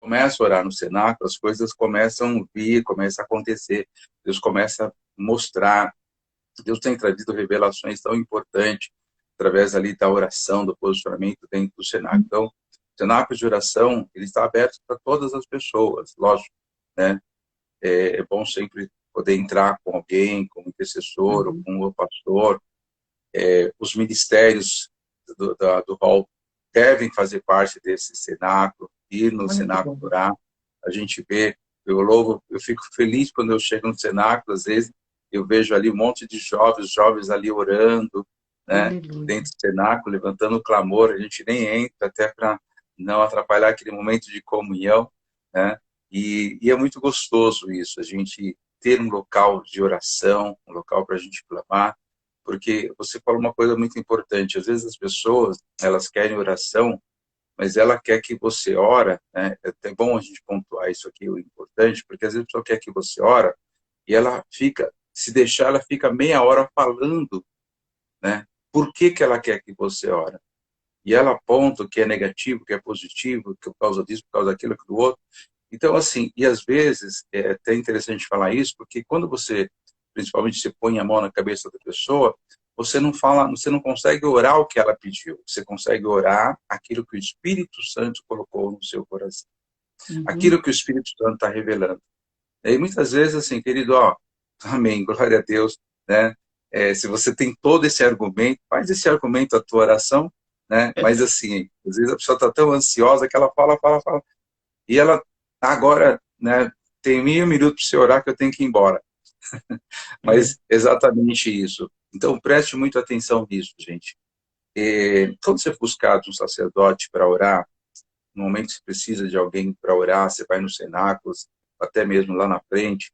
começa a orar no cenáculo, as coisas começam a vir, começam a acontecer. Deus começa a mostrar. Deus tem trazido revelações tão importantes através ali da oração, do posicionamento dentro do cenáculo. Então, o cenáculo de oração, ele está aberto para todas as pessoas, lógico, né? É bom sempre poder entrar com alguém, com um intercessor, ou com um pastor. Os ministérios do hall devem fazer parte desse cenáculo, ir no Muito cenáculo bom. orar. A gente vê, eu fico feliz quando eu chego no cenáculo, às vezes eu vejo ali um monte de jovens ali orando, né, Aleluia. dentro do cenáculo, levantando o clamor. A gente nem entra até para não atrapalhar aquele momento de comunhão, né? E é muito gostoso isso, a gente ter um local de oração, um local para a gente clamar, porque você fala uma coisa muito importante. Às vezes as pessoas, elas querem oração, mas ela quer que você ora, né? É até bom a gente pontuar isso aqui, o importante, porque às vezes a pessoa quer que você ora e ela fica, se deixar, ela fica meia hora falando, né? Por que que ela quer que você ora? E ela aponta o que é negativo, o que é positivo, que por causa disso, por causa daquilo, do outro. Então, assim, e às vezes, é até interessante falar isso, porque quando você, principalmente, você põe a mão na cabeça da pessoa, você não fala, você não consegue orar o que ela pediu, você consegue orar aquilo que o Espírito Santo colocou no seu coração, Uhum. aquilo que o Espírito Santo está revelando. E muitas vezes, assim, querido, ó, amém, glória a Deus, né? Se você tem todo esse argumento, faz esse argumento a tua oração, né? Mas assim, às vezes a pessoa está tão ansiosa que ela fala, e ela agora, né, tem 1.000 minutos para você orar que eu tenho que ir embora. É. Mas exatamente isso. Então preste muita atenção nisso, gente. Quando você buscar um sacerdote para orar, no momento que você precisa de alguém para orar, você vai no cenáculo, até mesmo lá na frente,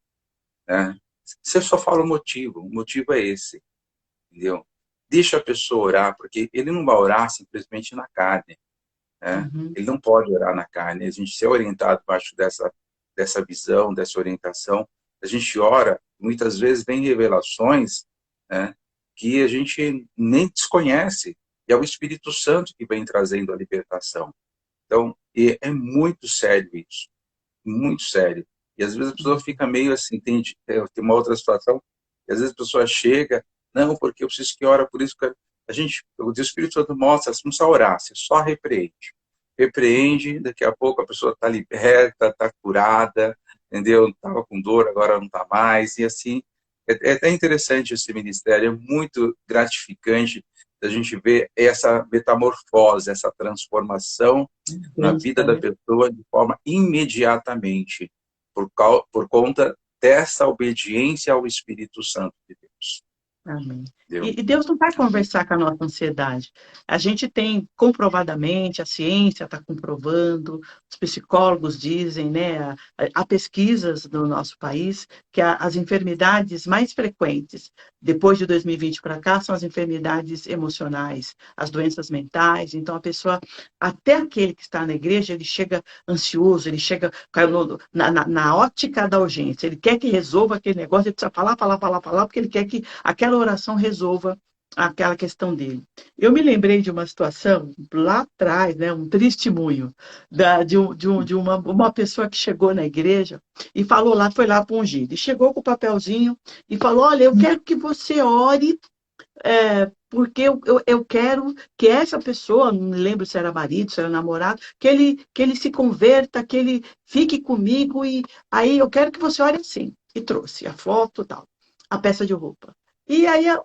né? Você só fala o motivo é esse, entendeu? Deixa a pessoa orar, porque ele não vai orar simplesmente na carne, né? Uhum. Ele não pode orar na carne. A gente ser orientado debaixo dessa visão, dessa orientação. A gente ora, muitas vezes vem revelações, né, que a gente nem desconhece. E é o Espírito Santo que vem trazendo a libertação. Então, é muito sério isso, muito sério. E às vezes a pessoa fica meio assim, tem uma outra situação, e às vezes a pessoa chega, não, porque eu preciso que ora por isso. O Espírito Santo mostra, você não precisa orar, você só repreende. Repreende, daqui a pouco a pessoa está liberta, está curada, entendeu? Estava com dor, agora não está mais, e assim. É até interessante esse ministério, é muito gratificante a gente ver essa metamorfose, essa transformação na vida Bênção, da né? pessoa de forma imediatamente, por conta dessa obediência ao Espírito Santo de Deus. Amém. Entendeu? E Deus não vai conversar com a nossa ansiedade. A gente tem comprovadamente, a ciência está comprovando, os psicólogos dizem, né? Há pesquisas no nosso país que as enfermidades mais frequentes, depois de 2020 para cá, são as enfermidades emocionais, as doenças mentais. Então, a pessoa, até aquele que está na igreja, ele chega ansioso, ele chega na ótica da urgência, ele quer que resolva aquele negócio, ele precisa falar, porque ele quer que aquela oração resolva aquela questão dele. Eu me lembrei de uma situação lá atrás, né, um testemunho de uma pessoa que chegou na igreja e falou lá, foi lá para ungir. E chegou com o papelzinho e falou: Olha, eu quero que você ore, porque eu quero que essa pessoa, não me lembro se era marido, se era namorado, que ele se converta, que ele fique comigo, e aí eu quero que você ore assim. E trouxe a foto e tal, a peça de roupa. E aí a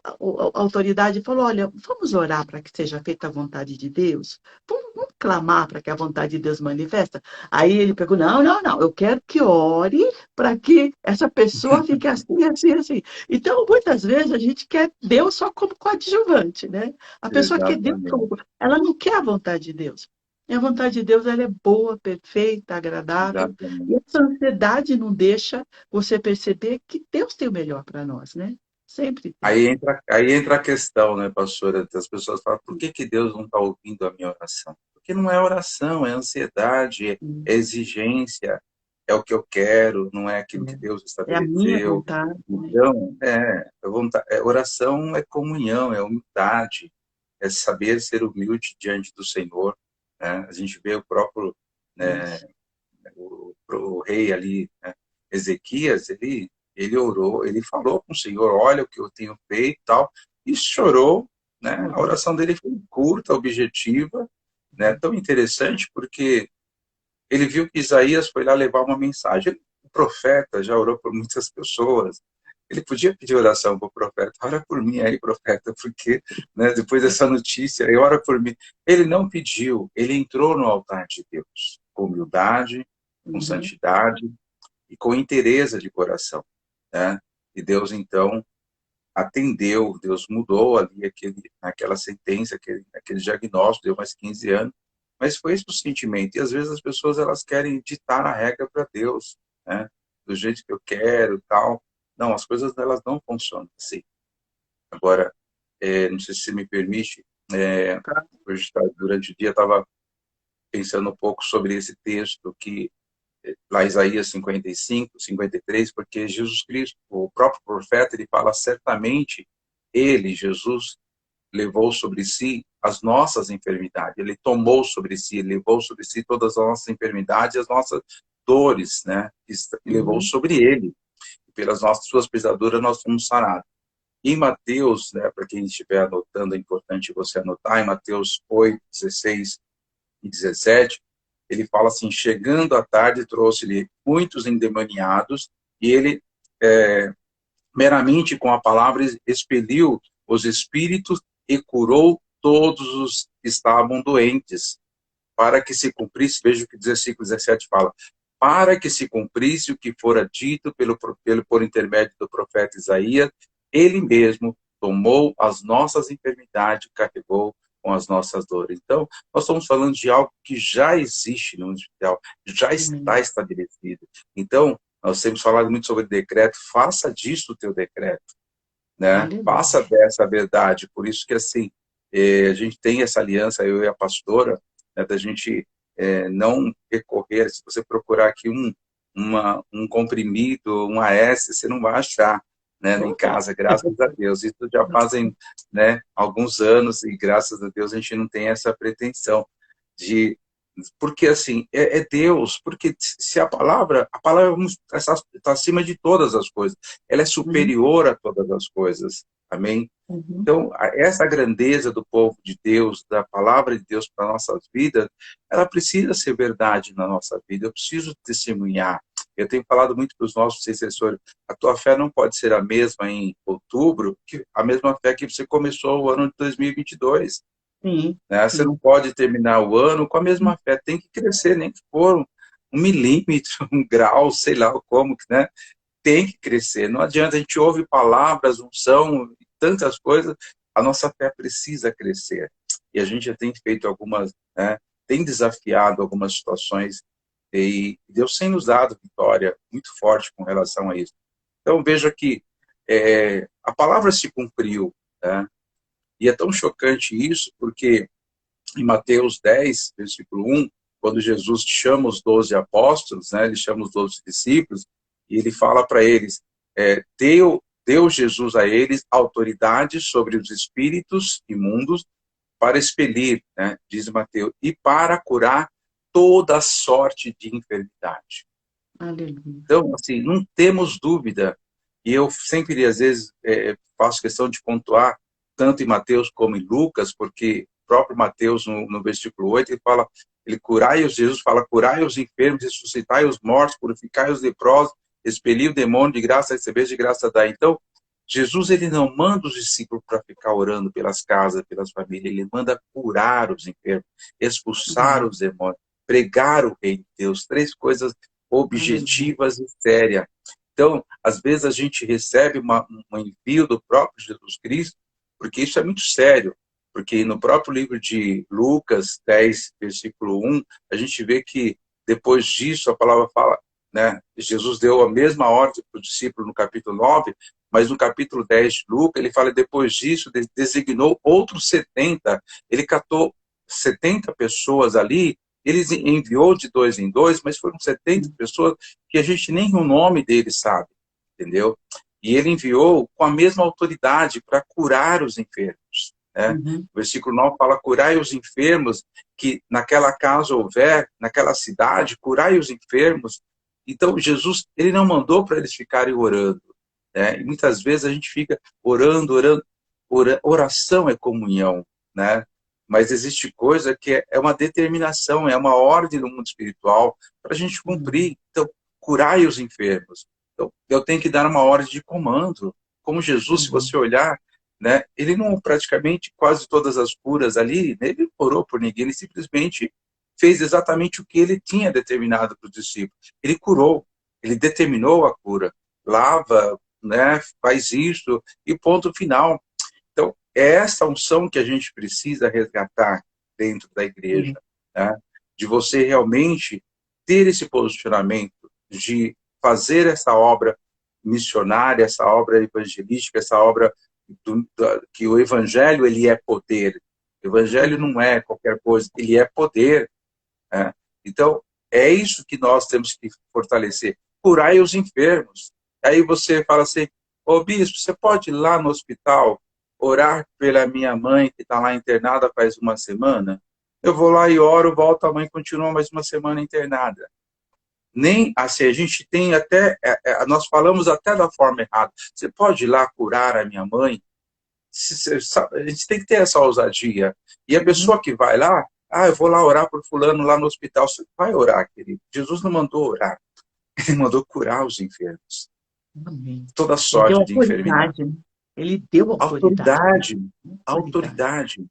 autoridade falou: Olha, vamos orar para que seja feita a vontade de Deus? Vamos clamar para que a vontade de Deus manifesta? Aí ele pegou: Não, não, não, eu quero que ore para que essa pessoa fique assim, assim, assim. Então, muitas vezes, a gente quer Deus só como coadjuvante, né? A pessoa quer Deus como. Exatamente. Ela não quer a vontade de Deus. E a vontade de Deus, ela é boa, perfeita, agradável. E Exatamente. essa ansiedade não deixa você perceber que Deus tem o melhor para nós, né? Sempre tem. Aí entra a questão, né, pastora? As pessoas falam, por que Deus não está ouvindo a minha oração? Porque não é oração, é ansiedade, é exigência, é o que eu quero, não é aquilo que Deus É a minha estabeleceu. vontade, né? Então, oração é comunhão, é humildade, é saber ser humilde diante do Senhor, né? A gente vê o próprio, né, Isso. o rei ali, né, Ezequias, ele orou, ele falou com o Senhor, olha o que eu tenho feito e tal, e chorou, né? A Uhum. oração dele foi curta, objetiva, né? Tão interessante porque ele viu que Isaías foi lá levar uma mensagem. O profeta já orou por muitas pessoas. Ele podia pedir oração para o profeta, ora por mim aí, profeta, porque, né, depois dessa notícia, aí, ora por mim. Ele não pediu, ele entrou no altar de Deus, com humildade, com Uhum. santidade e com inteireza de coração, né? E Deus, então, atendeu, Deus mudou ali aquela sentença, aquele diagnóstico, deu mais 15 anos, mas foi esse o sentimento. E às vezes as pessoas elas querem ditar a regra para Deus, né? Do jeito que eu quero, tal. Não, as coisas elas não funcionam assim. Agora, não sei se você me permite, Tá. hoje, durante o dia, estava pensando um pouco sobre esse texto que lá Isaías 55, 53, porque Jesus Cristo, o próprio profeta, ele fala certamente, ele, Jesus, levou sobre si as nossas enfermidades, ele tomou sobre si, ele levou sobre si todas as nossas enfermidades e as nossas dores, né? E levou Uhum. sobre ele, e pelas nossas suas pisaduras nós fomos sarados. Em Mateus, né, para quem estiver anotando, é importante você anotar, em Mateus 8, 16 e 17, ele fala assim, chegando à tarde, trouxe-lhe muitos endemoniados, e ele, meramente com a palavra, expeliu os espíritos e curou todos os que estavam doentes, para que se cumprisse, veja o que o versículo 17 fala, para que se cumprisse o que fora dito por intermédio do profeta Isaías, ele mesmo tomou as nossas enfermidades, carregou com as nossas dores. Então, nós estamos falando de algo que já existe no mundo espiritual, já está Amém. estabelecido. Então, nós temos falado muito sobre decreto, faça disso o teu decreto, né? Faça Aleluia. dessa verdade. Por isso que, assim, a gente tem essa aliança, eu e a pastora, né, da gente não recorrer, se você procurar aqui um comprimido, um AS, você não vai achar, né, em Opa. casa, graças a Deus. Isso já fazem, né, alguns anos e graças a Deus a gente não tem essa pretensão de porque assim é Deus, porque se a palavra está acima de todas as coisas, ela é Uhum. superior a todas as coisas, amém? Uhum. Então, essa grandeza do povo de Deus, da palavra de Deus para nossas vidas, ela precisa ser verdade na nossa vida. Eu preciso testemunhar. Eu tenho falado muito para os nossos intercessores, a tua fé não pode ser a mesma em outubro, que a mesma fé que você começou o ano de 2022. Sim, Né? Você não sim. pode terminar o ano com a mesma fé, tem que crescer, nem que for um milímetro, um grau, sei lá como, né? Tem que crescer. Não adianta, a gente ouve palavras, unção, tantas coisas, a nossa fé precisa crescer. E a gente já tem feito algumas, né? Tem desafiado algumas situações e Deus tem nos dado vitória muito forte com relação a isso. Então veja que a palavra se cumpriu, né? E é tão chocante isso, porque em Mateus 10, versículo 1, quando Jesus chama os 12 apóstolos, né, ele chama os 12 discípulos, e ele fala para eles, deu Jesus a eles autoridade sobre os espíritos imundos para expelir, né, diz Mateus, e para curar toda sorte de enfermidade. Aleluia. Então, assim, não temos dúvida, e eu sempre, às vezes, faço questão de pontuar, tanto em Mateus como em Lucas, porque o próprio Mateus, no versículo 8, ele fala, Jesus fala, curai os enfermos, ressuscitai os mortos, purificai os leprosos, expeli o demônio, de graça recebeis, de graça dai. Então, Jesus, ele não manda os discípulos para ficar orando pelas casas, pelas famílias, ele manda curar os enfermos, expulsar Amém. os demônios, pregar o reino de Deus, três coisas Aleluia. objetivas e sérias. Então, às vezes a gente recebe um envio do próprio Jesus Cristo, porque isso é muito sério, porque no próprio livro de Lucas 10, versículo 1, a gente vê que depois disso a palavra fala, né, Jesus deu a mesma ordem para o discípulo no capítulo 9, mas no capítulo 10 de Lucas, ele fala, depois disso, designou outros 70, ele catou 70 pessoas ali, ele enviou de dois em dois, mas foram 70 pessoas que a gente nem o nome deles sabe, entendeu? E ele enviou com a mesma autoridade para curar os enfermos. Né? Uhum. O versículo 9 fala, curai os enfermos que naquela casa houver, naquela cidade, curai os enfermos Então, Jesus, ele não mandou para eles ficarem orando, né? E muitas vezes a gente fica orando, orando. Oração é comunhão, né? Mas existe coisa que é uma determinação, é uma ordem no mundo espiritual para a gente cumprir. Então, curai os enfermos. Então, eu tenho que dar uma ordem de comando. Como Jesus, se você olhar, né, ele não praticamente quase todas as curas ali, né, ele não orou por ninguém, ele simplesmente fez exatamente o que ele tinha determinado para os discípulos. Ele curou, ele determinou a cura. Lava, né, faz isso e ponto final. Então, é essa unção que a gente precisa resgatar dentro da igreja, né? De você realmente ter esse posicionamento, de fazer essa obra missionária, essa obra evangelística, essa obra que o evangelho, ele é poder. O evangelho não é qualquer coisa, ele é poder, né? Então, é isso que nós temos que fortalecer. Curai os enfermos. Aí você fala assim, ô bispo, você pode ir lá no hospital orar pela minha mãe que está lá internada faz uma semana? Eu vou lá e oro, volto, a mãe continua mais uma semana internada. Nem assim, a gente tem até, nós falamos até da forma errada. Você pode ir lá curar a minha mãe? A gente tem que ter essa ousadia. E a pessoa que vai lá, eu vou lá orar por fulano lá no hospital. Você vai orar, querido. Jesus não mandou orar. Ele mandou curar os enfermos. Amém. Toda Ele deu sorte de enfermidade. autoridade, né? Ele deu autoridade. Autoridade. Autoridade. Autoridade.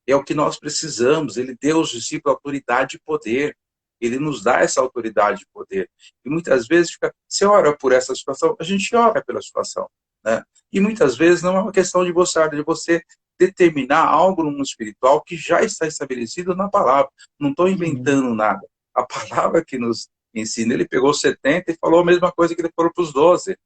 É o que nós precisamos. Ele deu aos discípulos autoridade e poder. Ele nos dá essa autoridade e poder. E muitas vezes você ora por essa situação, a gente ora pela situação, né? E muitas vezes não é uma questão de você determinar algo no mundo espiritual que já está estabelecido na palavra. Não estou inventando nada. A palavra que nos ensina, ele pegou 70 e falou a mesma coisa que ele falou para os 12.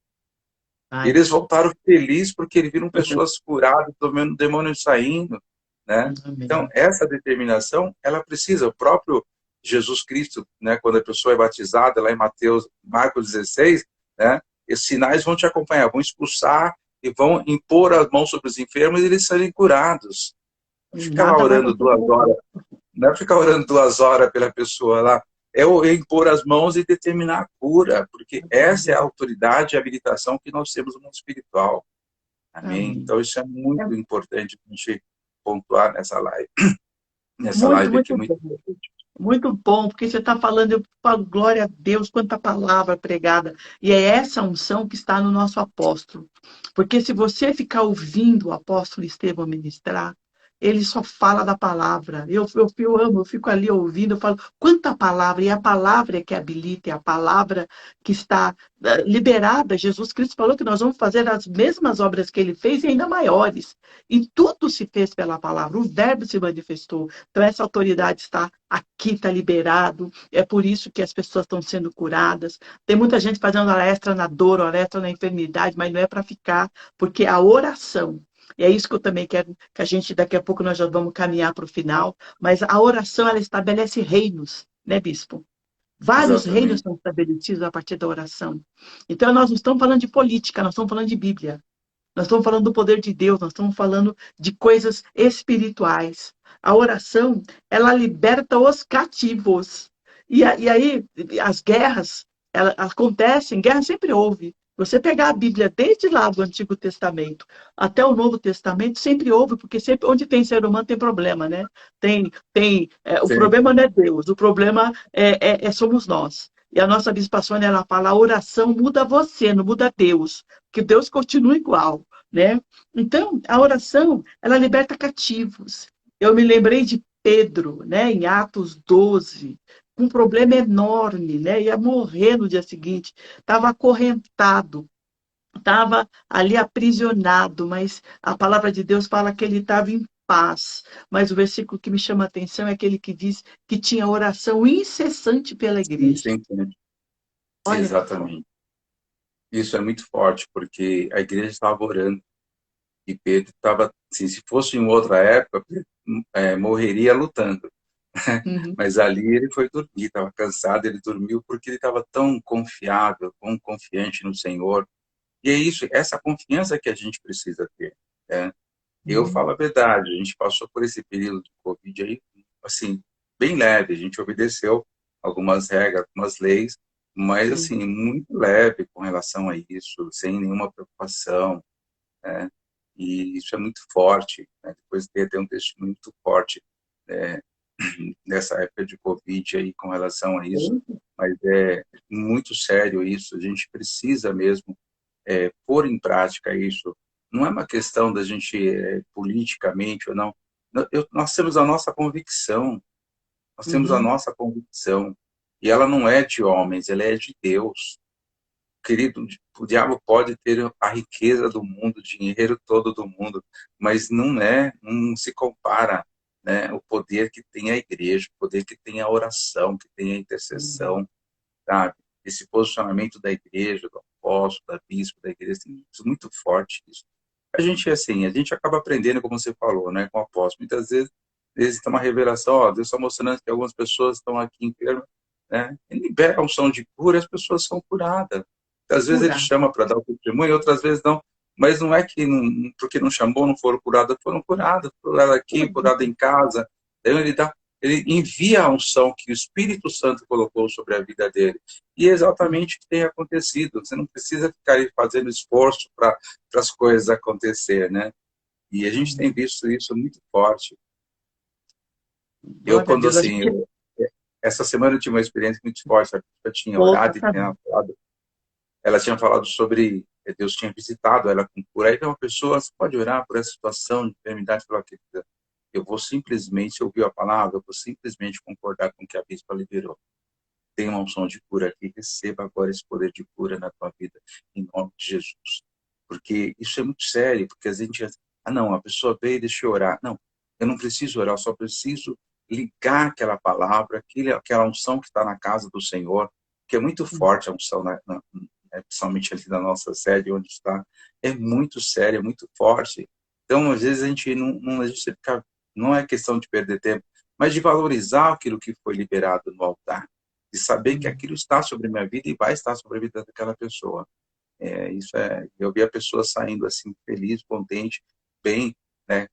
E eles voltaram felizes porque eles viram pessoas curadas, tomando demônio saindo, né? Então, essa determinação, ela precisa. O próprio Jesus Cristo, né, quando a pessoa é batizada, lá em Marcos 16, né, esses sinais vão te acompanhar, vão expulsar e vão impor as mãos sobre os enfermos e eles serem curados. Não ficar lá orando 2 horas, não é ficar orando 2 horas pela pessoa lá, é impor as mãos e determinar a cura, porque essa é a autoridade e a habilitação que nós temos no mundo espiritual. Amém? Então, isso é muito importante a gente pontuar nessa live. Nessa live aqui, muito importante. Muito bom, porque você está falando, eu falo, glória a Deus, quanta palavra pregada. E é essa unção que está no nosso apóstolo. Porque se você ficar ouvindo o apóstolo Estevão ministrar, ele só fala da palavra. Eu amo, eu fico ali ouvindo, eu falo, quanta palavra, e a palavra é que habilita, é a palavra que está liberada. Jesus Cristo falou que nós vamos fazer as mesmas obras que ele fez e ainda maiores. E tudo se fez pela palavra, o verbo se manifestou. Então essa autoridade está aqui, está liberado. É por isso que as pessoas estão sendo curadas. Tem muita gente fazendo hora extra na dor, hora extra na enfermidade, mas não é para ficar, porque a oração, e é isso que eu também quero, que a gente, daqui a pouco nós já vamos caminhar para o final, mas a oração, ela estabelece reinos, né, bispo? Vários reinos são estabelecidos a partir da oração. Então, nós não estamos falando de política, nós estamos falando de Bíblia. Nós estamos falando do poder de Deus, nós estamos falando de coisas espirituais. A oração, ela liberta os cativos. E aí, as guerras, acontecem, guerra sempre houve. Você pegar a Bíblia desde lá do Antigo Testamento até o Novo Testamento, sempre houve, porque sempre onde tem ser humano tem problema, né? O problema não é Deus, o problema somos nós. E a nossa bispa Sônia, ela fala, a oração muda você, não muda Deus, que Deus continua igual, né? Então, a oração, ela liberta cativos. Eu me lembrei de Pedro, né, em Atos 12, um problema enorme, né? Ia morrer no dia seguinte, estava acorrentado, estava ali aprisionado, mas a palavra de Deus fala que ele estava em paz. Mas o versículo que me chama a atenção é aquele que diz que tinha oração incessante pela igreja. Olha, exatamente. Isso é muito forte, porque a igreja estava orando. E Pedro estava, assim, se fosse em outra época, morreria lutando. Mas ali ele foi dormir, estava cansado, ele dormiu porque ele estava tão confiável, tão confiante no Senhor. E é isso, essa confiança que a gente precisa ter, né? Eu falo a verdade, a gente passou por esse período de Covid aí, assim, bem leve, a gente obedeceu algumas regras, algumas leis, mas Sim. assim, muito leve com relação a isso, sem nenhuma preocupação, né? E isso é muito forte, né? Depois tem um testemunho muito forte, é, nessa época de Covid aí com relação a isso, mas é muito sério isso, a gente precisa mesmo pôr em prática isso. Não é uma questão da gente politicamente ou não. Nós temos a nossa convicção, nós temos a Uhum. nossa convicção, e ela não é de homens, ela é de Deus. Querido, o diabo pode ter a riqueza do mundo, o dinheiro todo do mundo, mas não se compara, né, o poder que tem a igreja, o poder que tem a oração, que tem a Uhum. intercessão, sabe? Esse posicionamento da igreja, do apóstolo, da bispo, da igreja, tem muito forte isso. A gente, assim, a gente acaba aprendendo, como você falou, né, com o apóstolo. Muitas vezes tem uma revelação, ó, Deus está mostrando que algumas pessoas estão aqui enfermas, né? Ele libera a unção de cura e as pessoas são curadas. Às vezes ele Curar. chama para dar o testemunho, outras vezes não. Mas não é que porque não chamou, não foram curadas aqui, curadas em casa. Então ele envia a unção que o Espírito Santo colocou sobre a vida dele. E é exatamente o que tem acontecido. Você não precisa ficar aí fazendo esforço para as coisas acontecer, né? E a gente tem Uhum. visto isso muito forte. Eu, Glória a quando Deus. A assim, gente essa semana eu tive uma experiência muito forte, sabe? Eu tinha volta, orado e sabe? ela tinha falado sobre Deus tinha visitado ela com cura. Aí uma pessoa, você pode orar por essa situação de enfermidade? Falou, querida, eu vou simplesmente ouvir a palavra, eu vou simplesmente concordar com o que a bispa liberou. Tem uma unção de cura aqui, receba agora esse poder de cura na tua vida, em nome de Jesus. Porque isso é muito sério, porque a gente, não, a pessoa veio e deixa eu orar. Não, eu não preciso orar, eu só preciso ligar aquela palavra, aquela unção que está na casa do Senhor, que é muito forte a unção, principalmente ali na nossa sede, onde está, é muito séria, é muito forte. Então, às vezes, a gente a gente fica, não é questão de perder tempo, mas de valorizar aquilo que foi liberado no altar, de saber que Uhum. aquilo está sobre a minha vida e vai estar sobre a vida daquela pessoa. Eu vi a pessoa saindo assim, feliz, contente, bem, né,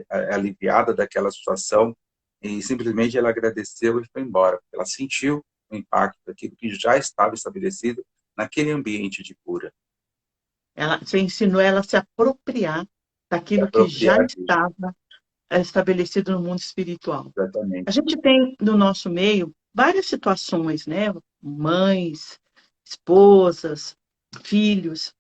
aliviada daquela situação, e simplesmente ela agradeceu e foi embora. Ela sentiu o impacto daquilo que já estava estabelecido naquele ambiente de cura. Você ensinou ela a se apropriar Se daquilo que já apropriar disso, estava estabelecido no mundo espiritual. A exatamente. gente tem no nosso meio várias situações, né? Mães, esposas, filhos.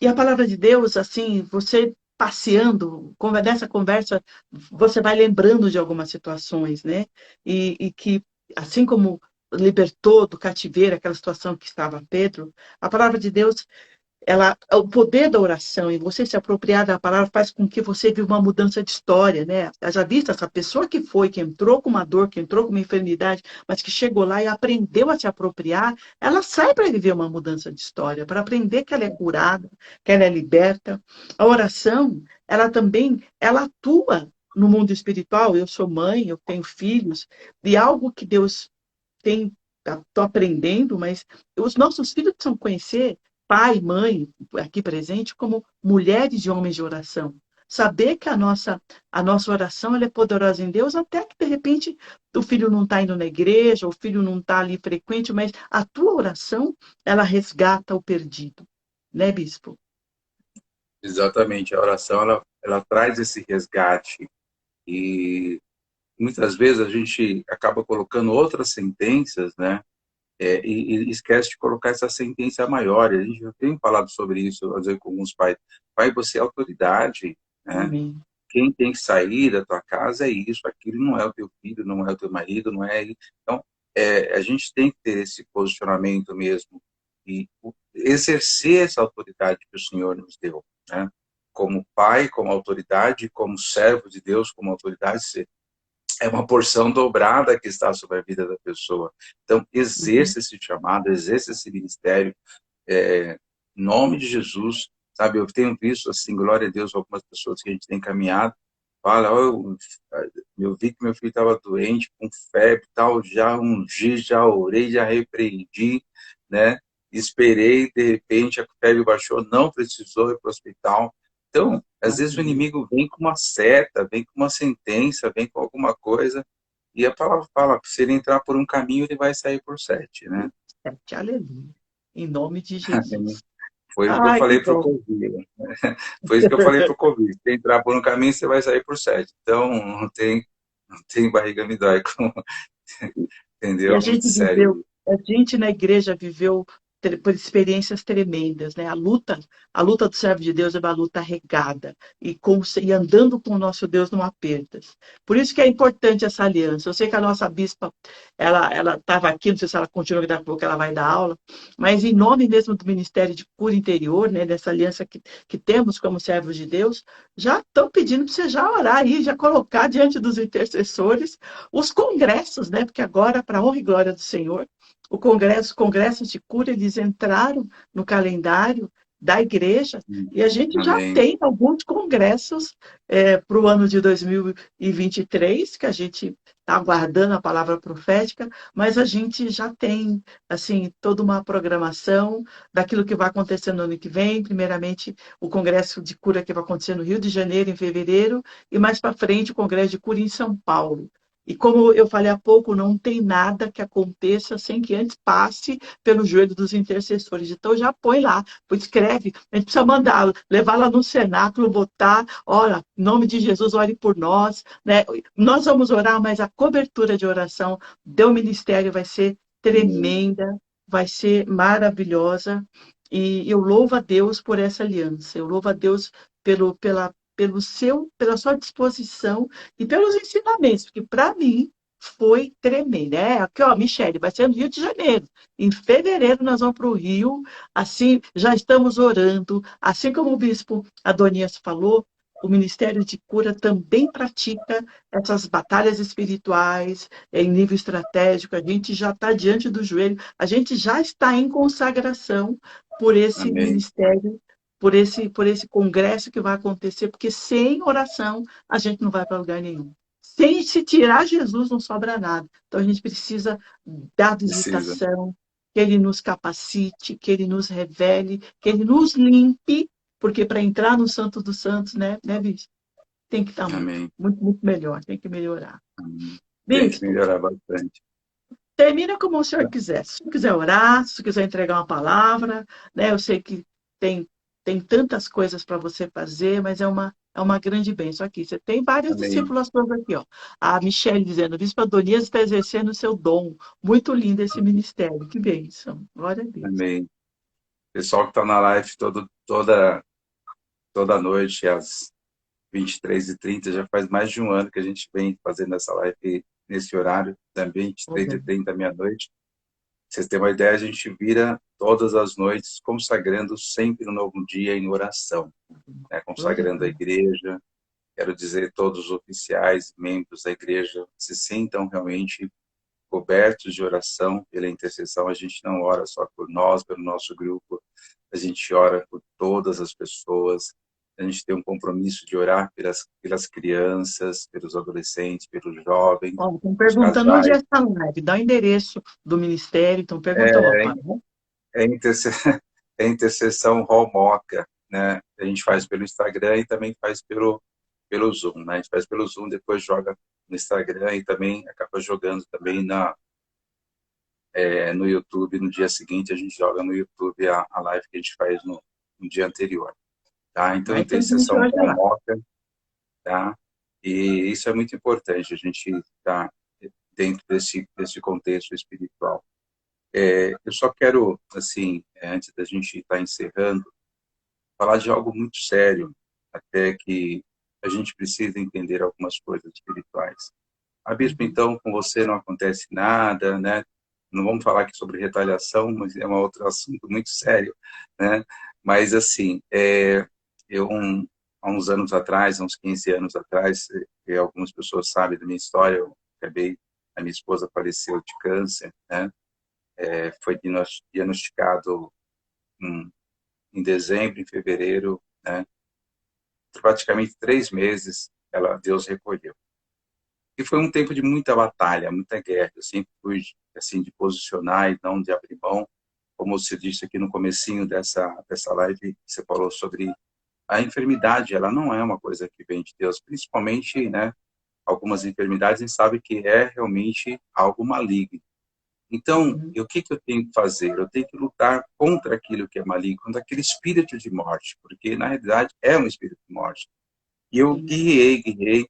E a palavra de Deus, assim, você passeando, nessa conversa, você vai lembrando de algumas situações, né? E que, assim como libertou do cativeiro aquela situação que estava Pedro, a palavra de Deus o poder da oração e você se apropriar da palavra faz com que você viva uma mudança de história, né? Já visto essa pessoa que entrou com uma dor, que entrou com uma enfermidade, mas que chegou lá e aprendeu a se apropriar, ela sai para viver uma mudança de história, para aprender que ela é curada, que ela é liberta. A oração, ela atua no mundo espiritual. Eu sou mãe, eu tenho filhos, e algo que Deus tem, estou aprendendo, mas os nossos filhos precisam conhecer pai, mãe, aqui presente, como mulheres e homens de oração. Saber que a nossa oração ela é poderosa em Deus, até que, de repente, o filho não está indo na igreja, o filho não está ali frequente, mas a tua oração, ela resgata o perdido. Né, bispo? Exatamente. A oração, ela traz esse resgate. E muitas vezes a gente acaba colocando outras sentenças, né? E esquece de colocar essa sentença maior. A gente já tem falado sobre isso, às vezes, com alguns pais. Pai, você é autoridade, né? Amém. Quem tem que sair da tua casa é isso, aquilo não é o teu filho, não é o teu marido, não é ele. Então, a gente tem que ter esse posicionamento mesmo e exercer essa autoridade que o Senhor nos deu, né? Como pai, como autoridade, como servo de Deus, como autoridade, é uma porção dobrada que está sobre a vida da pessoa. Então, Uhum. exerça esse chamado, exerça esse ministério, em nome de Jesus, sabe? Eu tenho visto, assim, glória a Deus, algumas pessoas que a gente tem caminhado, fala, eu vi que meu filho estava doente, com febre e tal, já ungi, já orei, já repreendi, né? Esperei, de repente a febre baixou, não precisou ir para o hospital. Então, às vezes o inimigo vem com uma seta, vem com uma sentença, vem com alguma coisa, e a palavra fala, se ele entrar por um caminho, ele vai sair por sete, né? Aleluia. Em nome de Jesus. Foi isso que eu Ai, que falei para o bom. Covid. Foi isso que eu falei para o Covid. Se entrar por um caminho, você vai sair por sete. Então, não tem barriga me dói. E Entendeu? Muito viveu, sério. a gente na igreja viveu por experiências tremendas, né? A luta do servo de Deus é uma luta regada e andando com o nosso Deus não há perdas. Por isso que é importante essa aliança. Eu sei que a nossa bispa, ela estava aqui, não sei se ela continua, daqui a pouco ela vai dar aula, mas em nome mesmo do Ministério de Cura Interior, né? Dessa aliança que temos como servos de Deus, já estão pedindo para você já orar aí, já colocar diante dos intercessores os congressos, né? Porque agora, para a honra e glória do Senhor, congressos de cura, eles entraram no calendário da igreja e a gente já Amém. tem alguns congressos para o ano de 2023, que a gente está aguardando a palavra profética, mas a gente já tem assim toda uma programação daquilo que vai acontecer no ano que vem. Primeiramente, o congresso de cura que vai acontecer no Rio de Janeiro, em fevereiro, e mais para frente, o congresso de cura em São Paulo. E como eu falei há pouco, não tem nada que aconteça sem que antes passe pelo joelho dos intercessores. Então já põe lá, escreve. A gente precisa mandar, levar lá no cenáculo, botar, olha, em nome de Jesus, ore por nós. Né? Nós vamos orar, mas a cobertura de oração do ministério vai ser Amém. tremenda, vai ser maravilhosa. E eu louvo a Deus por essa aliança. Eu louvo a Deus pela sua disposição e pelos ensinamentos, porque para mim foi tremendo. Aqui, ó, Michele, vai ser no Rio de Janeiro. Em fevereiro nós vamos para o Rio, assim, já estamos orando, assim como o bispo Adonias falou, o Ministério de Cura também pratica essas batalhas espirituais em nível estratégico. A gente já está diante do joelho, a gente já está em consagração por esse Amém. ministério, por esse congresso que vai acontecer, porque sem oração a gente não vai para lugar nenhum. Sem se tirar Jesus, não sobra nada. Então a gente precisa da Precisa. visitação, que ele nos capacite, que ele nos revele, que ele nos limpe, porque para entrar no Santo dos Santos, né, Bispo? Tem que estar Amém. muito melhor, tem que melhorar. Amém. Tem que Bispo, melhorar bastante. termina como o senhor quiser. Se o quiser orar, se quiser entregar uma palavra, né? Eu sei que tem, tem tantas coisas para você fazer, mas é uma grande bênção aqui. Você tem vários Amém. discípulos todos aqui, ó. A Michelle dizendo, Bispo Adonias está exercendo o seu dom. Muito lindo esse ministério. Que bênção. Glória a Deus. Amém. Pessoal que está na live toda noite, às 23h30, já faz mais de um ano que a gente vem fazendo essa live nesse horário, também Glória 23h30, meia-noite. Vocês têm uma ideia, a gente vira todas as noites consagrando sempre um novo dia em oração, né? a Consagrando a Deus. igreja. Quero dizer, todos os oficiais, membros da igreja, se sintam realmente cobertos de oração pela intercessão. A gente não ora só por nós, pelo nosso grupo, a gente ora por todas as pessoas. A gente tem um compromisso de orar pelas crianças, pelos adolescentes, pelos jovens, Ó, estão pelos perguntando onde é casais. essa live. Dá o endereço do ministério. Estão perguntando, ó, É, é, interse- é intercessão Romoca, né? A gente faz pelo Instagram e também faz pelo Zoom, né? A gente faz pelo Zoom, depois joga no Instagram e também acaba jogando também no YouTube. No dia seguinte a gente joga no YouTube a live que a gente faz no dia anterior, tá? Então, Vai ter gente intercessão hoje lá. Romoca, tá? E isso é muito importante, a gente tá dentro desse contexto espiritual. Eu só quero, assim, antes da gente estar encerrando, falar de algo muito sério, até que a gente precisa entender algumas coisas espirituais. A Bispo, Uhum. então, com você não acontece nada, né? Não vamos falar aqui sobre retaliação, mas é um outro assunto muito sério, né? Mas, assim, há uns anos atrás, há uns 15 anos atrás, algumas pessoas sabem da minha história, a minha esposa faleceu de câncer, né? Foi diagnosticado em, em dezembro, em fevereiro, né? Praticamente 3 meses, Deus recolheu. E foi um tempo de muita batalha, muita guerra. Eu sempre fui assim, de posicionar e não de abrir mão. Como você disse aqui no comecinho dessa live, você falou sobre a enfermidade. Ela não é uma coisa que vem de Deus, principalmente, né, algumas enfermidades a gente sabe que é realmente algo maligno. Então, o que eu tenho que fazer? Eu tenho que lutar contra aquilo que é maligno, contra aquele espírito de morte, porque na realidade é um espírito de morte. E eu guerrei,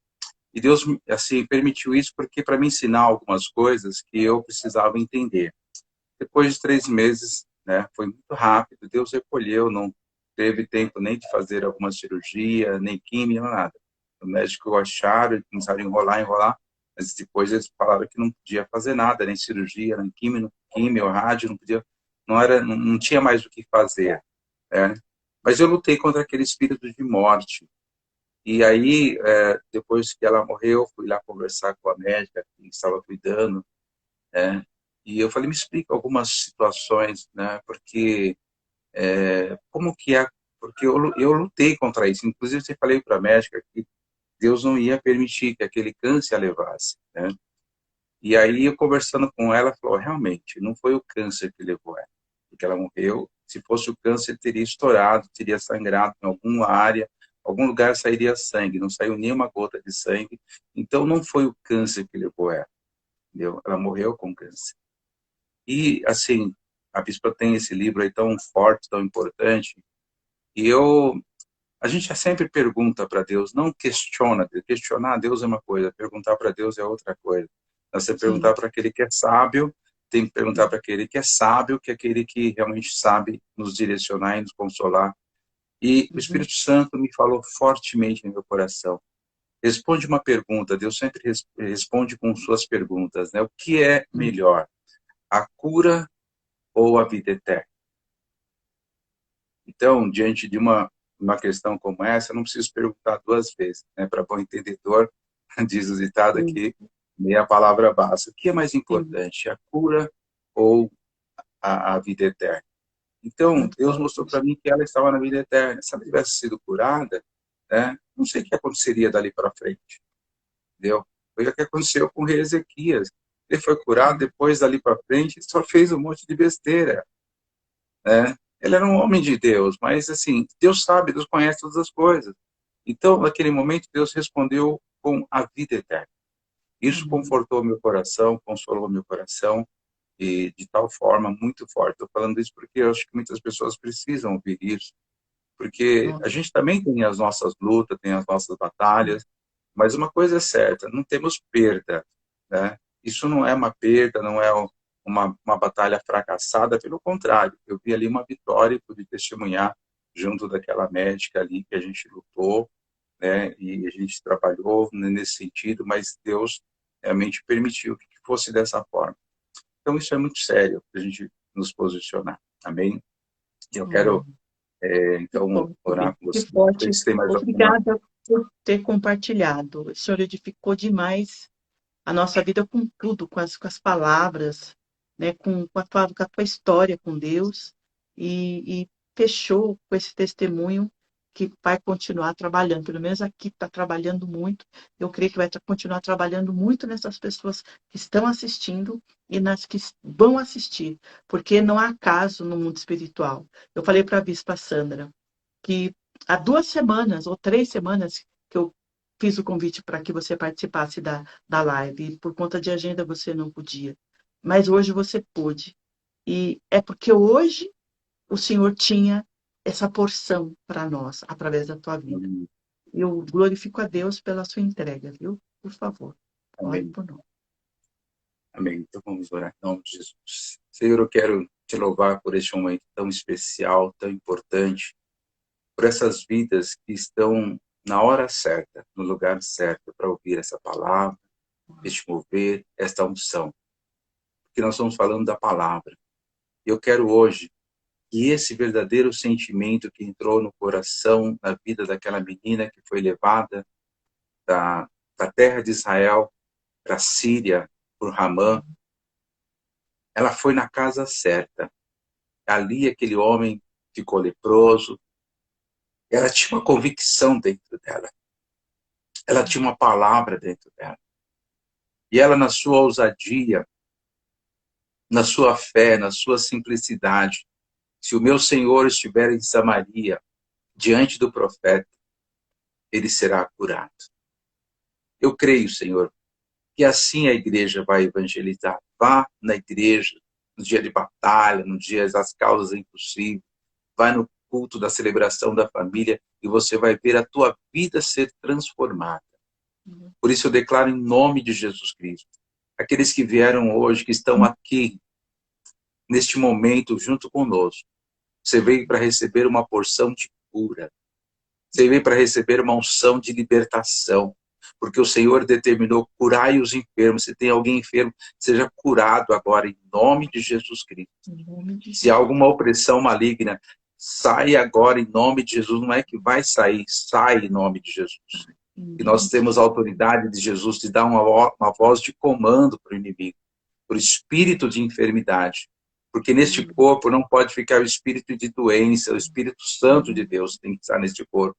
e Deus assim permitiu isso porque para me ensinar algumas coisas que eu precisava entender. Depois de 3 meses, né, foi muito rápido, Deus recolheu, não teve tempo nem de fazer alguma cirurgia, nem químio, nada. O médico acharam, começaram a enrolar, mas depois eles falaram que não podia fazer nada, nem cirurgia, nem químio, rádio, não podia, não tinha mais o que fazer, né? Mas eu lutei contra aquele espírito de morte. E aí, depois que ela morreu, fui lá conversar com a médica que estava cuidando, né? E eu falei, me explica algumas situações, né? Porque como que é? Porque eu lutei contra isso. Inclusive, eu falei para a médica que Deus não ia permitir que aquele câncer a levasse, né? E aí, eu conversando com ela, falou, realmente, não foi o câncer que levou ela, porque ela morreu. Se fosse o câncer, teria estourado, teria sangrado em alguma área, algum lugar sairia sangue, não saiu nenhuma gota de sangue. Então, não foi o câncer que levou ela, entendeu? Ela morreu com câncer. E, assim, a bispa tem esse livro aí tão forte, tão importante, e a gente sempre pergunta para Deus, não questiona. Questionar Deus é uma coisa, perguntar para Deus é outra coisa. Você perguntar para aquele que é sábio, tem que perguntar para aquele que é sábio, que é aquele que realmente sabe nos direcionar e nos consolar. E o Espírito Santo me falou fortemente no meu coração. Responde uma pergunta, Deus sempre responde com suas perguntas, né? O que é melhor, a cura ou a vida eterna? Então, diante de uma questão como essa, eu não preciso perguntar 2 vezes, né? Para bom entendedor, diz o ditado aqui, meia palavra basta. O que é mais importante, a cura ou a vida eterna? Então, Deus mostrou para mim que ela estava na vida eterna. Se ela tivesse sido curada, né? Não sei o que aconteceria dali para frente, entendeu? Foi o que aconteceu com o rei Ezequias. Ele foi curado, depois dali para frente, só fez um monte de besteira, né? Ele era um homem de Deus, mas assim, Deus sabe, Deus conhece todas as coisas. Então, naquele momento, Deus respondeu com a vida eterna. Isso confortou meu coração, consolou meu coração, e de tal forma muito forte. Estou falando isso porque eu acho que muitas pessoas precisam ouvir isso, porque a gente também tem as nossas lutas, tem as nossas batalhas, mas uma coisa é certa, não temos perda, né? Isso não é uma perda, não é uma batalha fracassada, pelo contrário, eu vi ali uma vitória e pude testemunhar junto daquela médica ali que a gente lutou, né? E a gente trabalhou nesse sentido, mas Deus realmente permitiu que fosse dessa forma. Então isso é muito sério para a gente nos posicionar. Amém? E eu quero então orar com Que você. Não sei forte. se tem mais alguma. Obrigada por ter compartilhado. O Senhor edificou demais a nossa vida com tudo, com as palavras, né? Com a tua história com Deus e fechou com esse testemunho que vai continuar trabalhando. Pelo menos aqui está trabalhando muito. Eu creio que vai continuar trabalhando muito nessas pessoas que estão assistindo e nas que vão assistir, porque não há caso no mundo espiritual. Eu falei para a Bispa Sandra que há 2 semanas ou 3 semanas que eu fiz o convite para que você participasse da live, e por conta de agenda você não podia. Mas hoje você pôde. E é porque hoje o Senhor tinha essa porção para nós, através da tua vida. Eu glorifico a Deus pela sua entrega, viu? Por favor, ore Amém. por nós. Amém. Então vamos orar em nome de Jesus. Senhor, eu quero te louvar por este momento tão especial, tão importante, por essas vidas que estão na hora certa, no lugar certo, para ouvir essa palavra, este mover, esta unção. Porque nós estamos falando da palavra. Eu quero hoje que esse verdadeiro sentimento que entrou no coração, na vida daquela menina que foi levada da terra de Israel para a Síria, por Ramã, ela foi na casa certa. Ali aquele homem ficou leproso. Ela tinha uma convicção dentro dela. Ela tinha uma palavra dentro dela. E ela, na sua ousadia, na sua fé, na sua simplicidade, se o meu Senhor estiver em Samaria, diante do profeta, ele será curado. Eu creio, Senhor, E assim a igreja vai evangelizar. Vá na igreja, no dia de batalha, no dia das causas impossíveis. Vai no culto da celebração da família e você vai ver a tua vida ser transformada. Por isso eu declaro em nome de Jesus Cristo, aqueles que vieram hoje, que estão aqui, neste momento, junto conosco, você veio para receber uma porção de cura. Você veio para receber uma unção de libertação. Porque o Senhor determinou curai os enfermos. Se tem alguém enfermo, seja curado agora, em nome de Jesus Cristo. Se há alguma opressão maligna, sai agora em nome de Jesus. Não é que vai sair, sai em nome de Jesus. E nós temos a autoridade de Jesus de dar uma voz de comando para o inimigo, para o espírito de enfermidade. Porque neste corpo não pode ficar o espírito de doença, o Espírito Santo de Deus tem que estar neste corpo.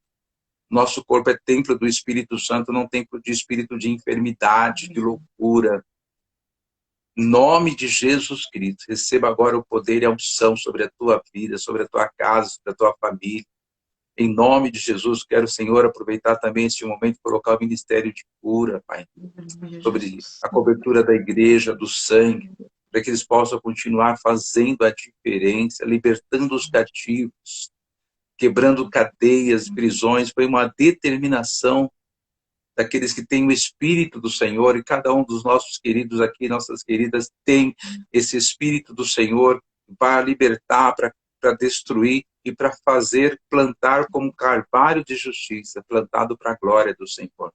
Nosso corpo é templo do Espírito Santo, não templo de espírito de enfermidade, de loucura. Em nome de Jesus Cristo, receba agora o poder e a unção sobre a tua vida, sobre a tua casa, sobre a tua família. Em nome de Jesus, quero, Senhor, aproveitar também este momento e colocar o ministério de cura, Pai, sobre a cobertura da igreja, do sangue, para que eles possam continuar fazendo a diferença, libertando os cativos, quebrando cadeias, prisões. Foi uma determinação daqueles que têm o Espírito do Senhor, e cada um dos nossos queridos aqui, nossas queridas, tem esse Espírito do Senhor para libertar, para destruir e para fazer plantar como carvalho de justiça, plantado para a glória do Senhor.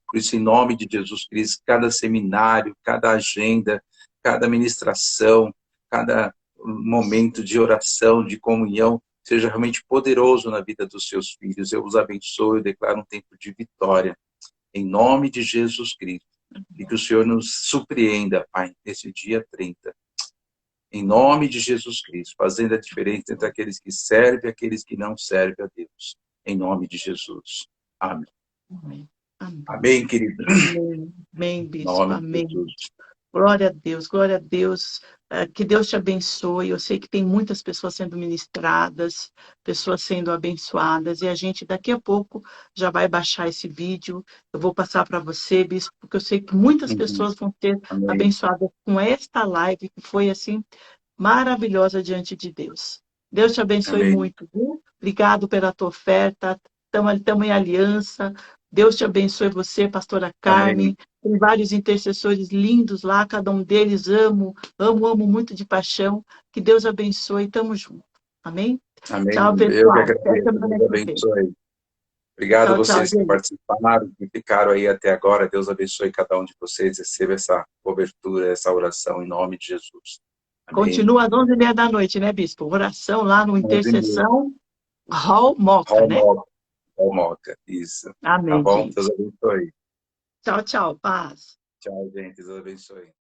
Por isso, em nome de Jesus Cristo, cada seminário, cada agenda, cada ministração, cada momento de oração, de comunhão, seja realmente poderoso na vida dos seus filhos. Eu os abençoo e declaro um tempo de vitória. Em nome de Jesus Cristo. E que o Senhor nos surpreenda, Pai, nesse dia 30. Em nome de Jesus Cristo, fazendo a diferença entre aqueles que servem e aqueles que não servem a Deus. Em nome de Jesus. Amém. Amém. Amém. Amém, querido. Amém, bispo. Nome Amém. de Jesus. Glória a Deus, glória a Deus. Que Deus te abençoe. Eu sei que tem muitas pessoas sendo ministradas, pessoas sendo abençoadas, e a gente daqui a pouco já vai baixar esse vídeo. Eu vou passar para você, bispo, porque eu sei que muitas pessoas vão ser Amém. abençoadas com esta live, que foi assim maravilhosa diante de Deus. Deus te abençoe Amém. muito, viu? Obrigado pela tua oferta. Estamos em aliança. Deus te abençoe você, pastora Carmen. Amém. Tem vários intercessores lindos lá, cada um deles amo muito de paixão. Que Deus abençoe, tamo junto. Amém? Amém. Tchau, Eu que pessoal. Até agradeço. semana Deus que vem. abençoe. Obrigado a Tchau, vocês que gente. participaram, que ficaram aí até agora. Deus abençoe cada um de vocês. Receba essa cobertura, essa oração em nome de Jesus. Amém. Continua às 11h30 da noite, né, bispo? Oração lá no Intercessão Hall Moca, né? Hall Moca, isso. Amém, Tá bom? gente. Deus abençoe. Tchau, tchau. Paz. Tchau, gente. Deus abençoe.